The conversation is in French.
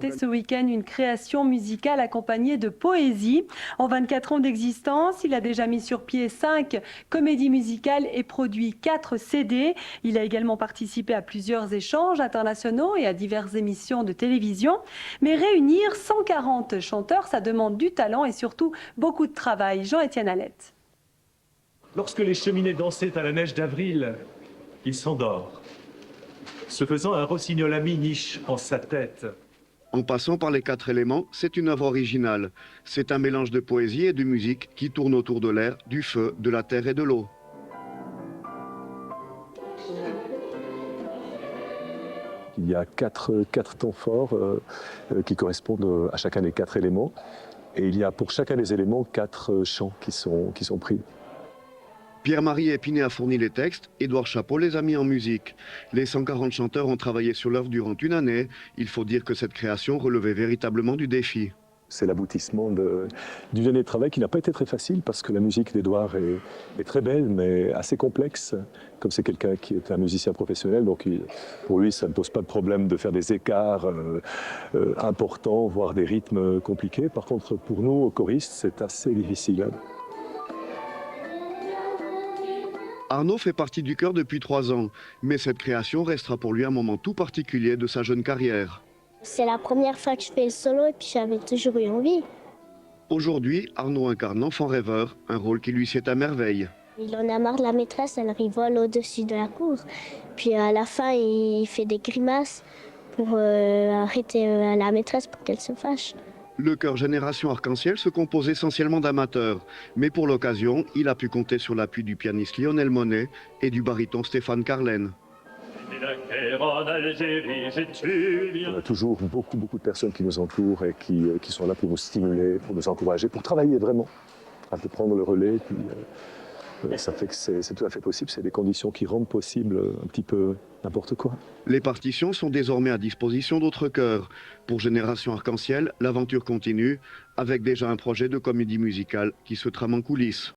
Ce week-end, une création musicale accompagnée de poésie. En 24 ans d'existence, il a déjà mis sur pied 5 comédies musicales et produit 4 CD. Il a également participé à plusieurs échanges internationaux et à diverses émissions de télévision. Mais réunir 140 chanteurs, ça demande du talent et surtout beaucoup de travail. Jean-Étienne Alette. Lorsque les cheminées dansaient à la neige d'avril, il s'endort. Se faisant, un rossignol ami niche en sa tête. En passant par les 4 éléments, c'est une œuvre originale. C'est un mélange de poésie et de musique qui tourne autour de l'air, du feu, de la terre et de l'eau. Il y a quatre temps forts qui correspondent à chacun des 4 éléments. Et il y a pour chacun des éléments 4 chants qui sont pris. Pierre-Marie Épinay a fourni les textes, Édouard Chapeau les a mis en musique. Les 140 chanteurs ont travaillé sur l'œuvre durant une année. Il faut dire que cette création relevait véritablement du défi. C'est l'aboutissement d'une année de travail qui n'a pas été très facile parce que la musique d'Édouard est très belle mais assez complexe. Comme c'est quelqu'un qui est un musicien professionnel, donc pour lui ça ne pose pas de problème de faire des écarts importants, voire des rythmes compliqués. Par contre pour nous, choristes, c'est assez difficile. Arnaud fait partie du chœur depuis 3 ans, mais cette création restera pour lui un moment tout particulier de sa jeune carrière. C'est la première fois que je fais le solo et puis j'avais toujours eu envie. Aujourd'hui, Arnaud incarne l'enfant rêveur, un rôle qui lui sied à merveille. Il en a marre de la maîtresse, elle rivole au-dessus de la cour. Puis à la fin, il fait des grimaces pour arrêter la maîtresse pour qu'elle se fâche. Le chœur Génération Arc-en-Ciel se compose essentiellement d'amateurs, mais pour l'occasion, il a pu compter sur l'appui du pianiste Lionel Monet et du baryton Stéphane Carlène. On a toujours beaucoup de personnes qui nous entourent et qui sont là pour nous stimuler, pour nous encourager, pour travailler vraiment, à peu prendre le relais. Puis, ça fait que c'est tout à fait possible, c'est des conditions qui rendent possible un petit peu n'importe quoi. Les partitions sont désormais à disposition d'autres chœurs. Pour Génération Arc-en-Ciel, l'aventure continue, avec déjà un projet de comédie musicale qui se trame en coulisses.